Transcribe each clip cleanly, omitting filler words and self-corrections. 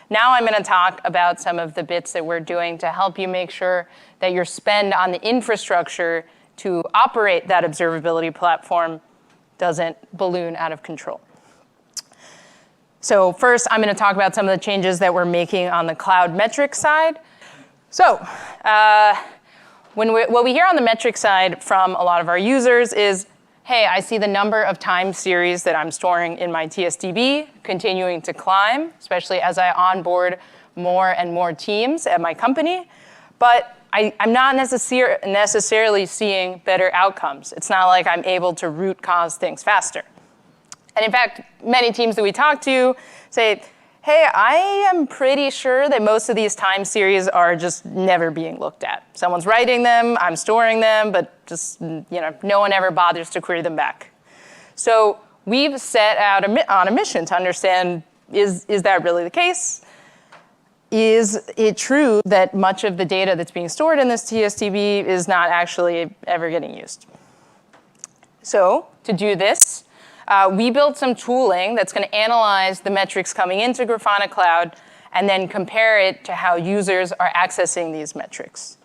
Now I'm going to talk about some of the bits that we're doing to help you make sure that your spend on the infrastructure to operate that observability platform doesn't balloon out of control. So first, I'm going to talk about some of the changes that we're making on the cloud metrics side. So what we hear on the metric side from a lot of our users is, hey, I see the number of time series that I'm storing in my TSDB continuing to climb, especially as I onboard more and more teams at my company. But I'm not necessarily seeing better outcomes. It's not like I'm able to root cause things faster. And in fact, many teams that we talk to say, hey, I am pretty sure that most of these time series are just never being looked at. Someone's writing them, I'm storing them, but just no one ever bothers to query them back. So we've set out on a mission to understand, is that really the case? Is it true that much of the data that's being stored in this TSDB is not actually ever getting used? So to do this, we built some tooling that's going to analyze the metrics coming into Grafana Cloud and then compare it to how users are accessing these metrics.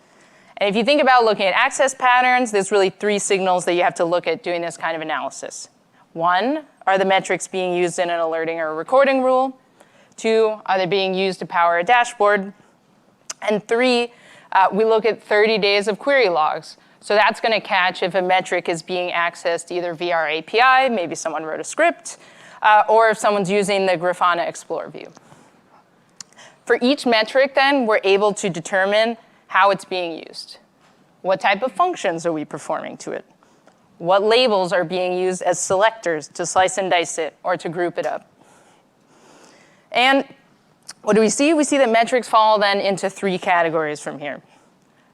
And if you think about looking at access patterns, there's really 3 signals that you have to look at doing this kind of analysis. 1, are the metrics being used in an alerting or a recording rule? 2, are they being used to power a dashboard? And 3, we look at 30 days of query logs. So that's going to catch if a metric is being accessed either via our API, maybe someone wrote a script, or if someone's using the Grafana Explorer view. For each metric, then, we're able to determine how it's being used. What type of functions are we performing to it? What labels are being used as selectors to slice and dice it or to group it up? And what do we see? We see that metrics fall then into 3 categories from here.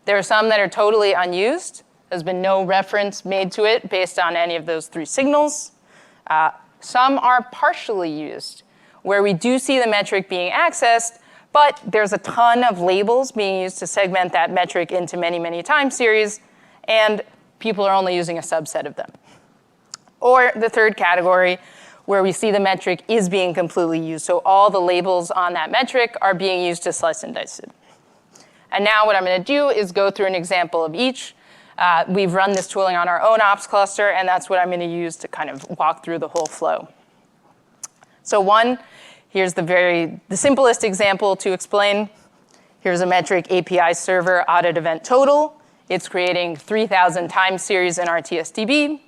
There are some that are totally unused. There's been no reference made to it based on any of those 3 signals. Some are partially used, where we do see the metric being accessed, but there's a ton of labels being used to segment that metric into many, many time series, and people are only using a subset of them. Or the 3rd category, where we see the metric is being completely used. So all the labels on that metric are being used to slice and dice it. And now what I'm going to do is go through an example of each. We've run this tooling on our own ops cluster, and that's what I'm going to use to kind of walk through the whole flow. So 1, here's the simplest example to explain. Here's a metric API server audit event total. It's creating 3,000 time series in our TSDB,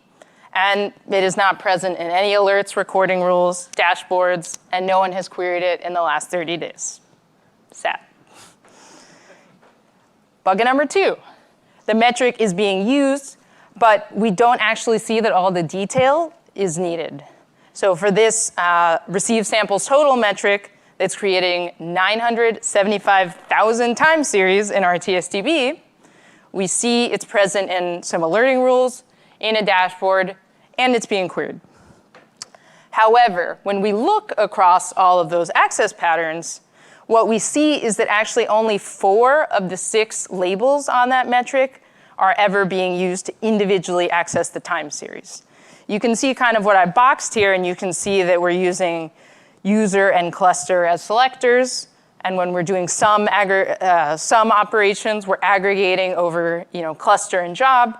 and it is not present in any alerts, recording rules, dashboards, and no one has queried it in the last 30 days. Sad. Bucket number 2, the metric is being used, but we don't actually see that all the detail is needed. So for this receive samples total metric that's creating 975,000 time series in our TSDB, we see it's present in some alerting rules, in a dashboard, and it's being queried. However, when we look across all of those access patterns, what we see is that actually only 4 of the 6 labels on that metric are ever being used to individually access the time series. You can see kind of what I boxed here, and you can see that we're using user and cluster as selectors. And when we're doing some operations, we're aggregating over cluster and job.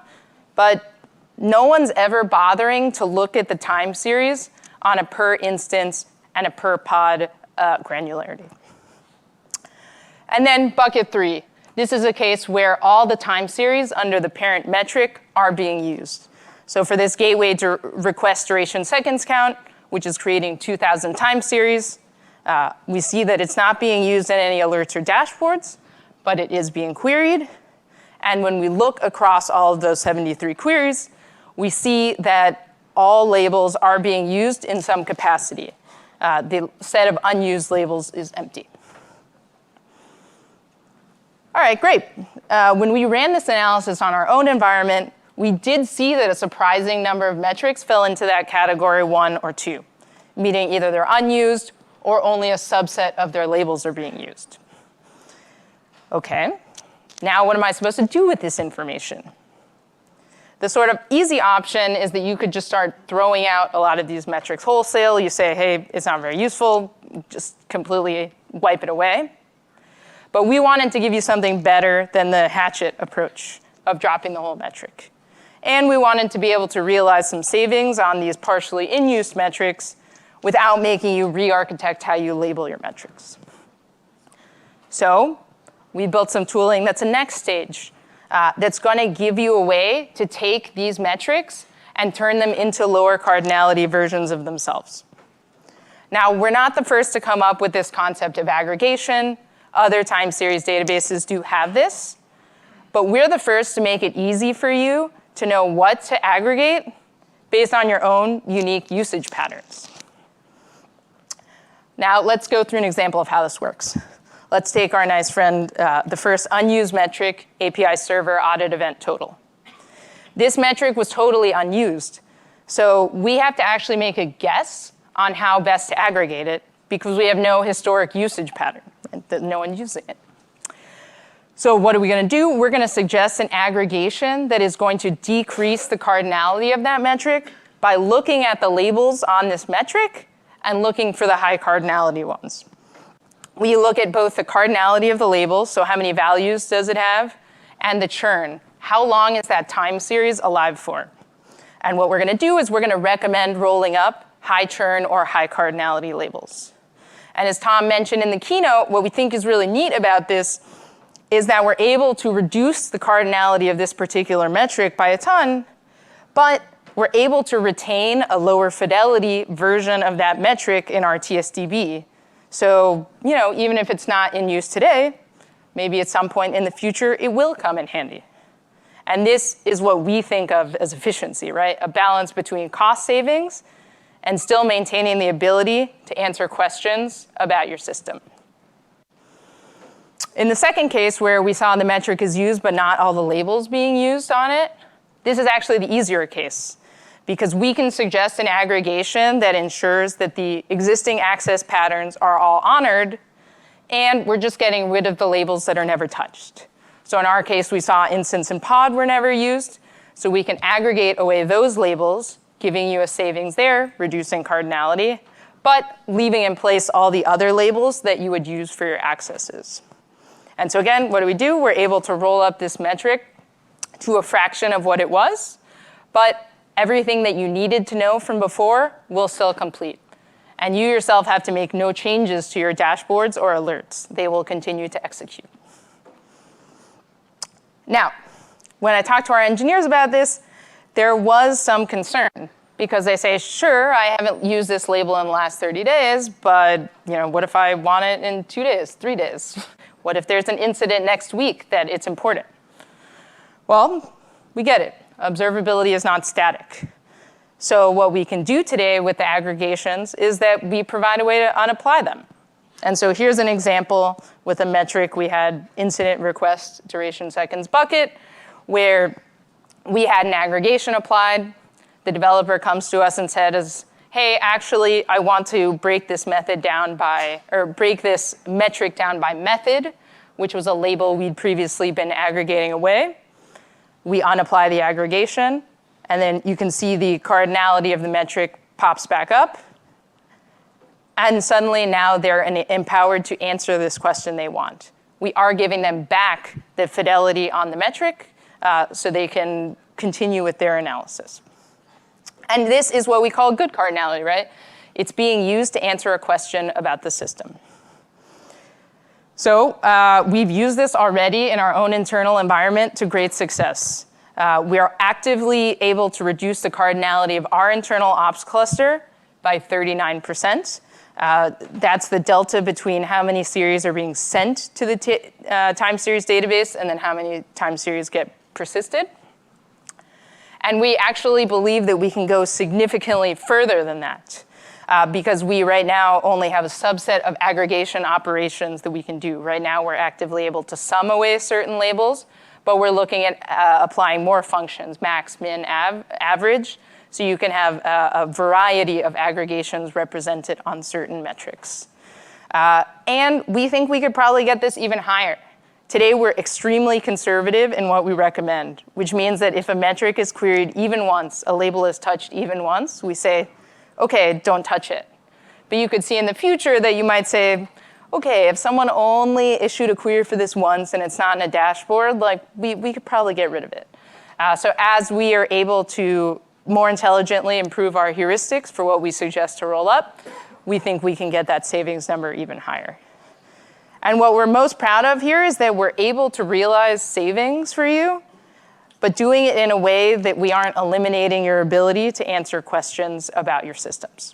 But no one's ever bothering to look at the time series on a per instance and a per pod granularity. And then bucket 3. This is a case where all the time series under the parent metric are being used. So for this gateway to request duration seconds count, which is creating 2,000 time series, we see that it's not being used in any alerts or dashboards, but it is being queried. And when we look across all of those 73 queries, we see that all labels are being used in some capacity. The set of unused labels is empty. All right, great. When we ran this analysis on our own environment, we did see that a surprising number of metrics fell into that category 1 or 2, meaning either they're unused or only a subset of their labels are being used. Okay, now what am I supposed to do with this information? The sort of easy option is that you could just start throwing out a lot of these metrics wholesale. You say, hey, it's not very useful, just completely wipe it away. But we wanted to give you something better than the hatchet approach of dropping the whole metric. And we wanted to be able to realize some savings on these partially in-use metrics without making you re-architect how you label your metrics. So we built some tooling that's a next stage that's going to give you a way to take these metrics and turn them into lower cardinality versions of themselves. Now, we're not the first to come up with this concept of aggregation. Other time series databases do have this. But we're the first to make it easy for you to know what to aggregate based on your own unique usage patterns. Now, let's go through an example of how this works. Let's take our nice friend, the first unused metric, API server audit event total. This metric was totally unused. So we have to actually make a guess on how best to aggregate it because we have no historic usage pattern. No one's using it. So what are we going to do? We're going to suggest an aggregation that is going to decrease the cardinality of that metric by looking at the labels on this metric and looking for the high cardinality ones. We look at both the cardinality of the labels, so how many values does it have, and the churn. How long is that time series alive for? And what we're going to do is we're going to recommend rolling up high churn or high cardinality labels. And as Tom mentioned in the keynote, what we think is really neat about this is that we're able to reduce the cardinality of this particular metric by a ton, but we're able to retain a lower fidelity version of that metric in our TSDB. So, even if it's not in use today, maybe at some point in the future, it will come in handy. And this is what we think of as efficiency, right? A balance between cost savings and still maintaining the ability to answer questions about your system. In the second case, where we saw the metric is used but not all the labels being used on it, this is actually the easier case, because we can suggest an aggregation that ensures that the existing access patterns are all honored, and we're just getting rid of the labels that are never touched. So in our case, we saw instance and pod were never used, so we can aggregate away those labels, giving you a savings there, reducing cardinality, but leaving in place all the other labels that you would use for your accesses. And so again, what do? We're able to roll up this metric to a fraction of what it was, but everything that you needed to know from before will still complete. And you yourself have to make no changes to your dashboards or alerts. They will continue to execute. Now, when I talked to our engineers about this, there was some concern because they say, sure, I haven't used this label in the last 30 days, but what if I want it in 2 days, 3 days? What if there's an incident next week that it's important? Well, we get it. Observability is not static. So what we can do today with the aggregations is that we provide a way to unapply them. And so here's an example with a metric. We had incident request duration seconds bucket, where we had an aggregation applied. The developer comes to us and says, hey, actually, I want to break this method down by, or break this metric down by method, which was a label we'd previously been aggregating away. We unapply the aggregation, and then you can see the cardinality of the metric pops back up. And suddenly now they're empowered to answer this question they want. We are giving them back the fidelity on the metric so they can continue with their analysis. And this is what we call good cardinality, right? It's being used to answer a question about the system. So we've used this already in our own internal environment to great success. We are actively able to reduce the cardinality of our internal ops cluster by 39%. That's the delta between how many series are being sent to the time series database and then how many time series get persisted. And we actually believe that we can go significantly further than that because we right now only have a subset of aggregation operations that we can do. Right now, we're actively able to sum away certain labels, but we're looking at applying more functions, max, min, average, so you can have a variety of aggregations represented on certain metrics. And we think we could probably get this even higher Today, we're extremely conservative in what we recommend, which means that if a metric is queried even once, a label is touched even once, we say, OK, don't touch it. But you could see in the future that you might say, OK, if someone only issued a query for this once and it's not in a dashboard, like we could probably get rid of it. So as we are able to more intelligently improve our heuristics for what we suggest to roll up, we think we can get that savings number even higher. And what we're most proud of here is that we're able to realize savings for you, but doing it in a way that we aren't eliminating your ability to answer questions about your systems.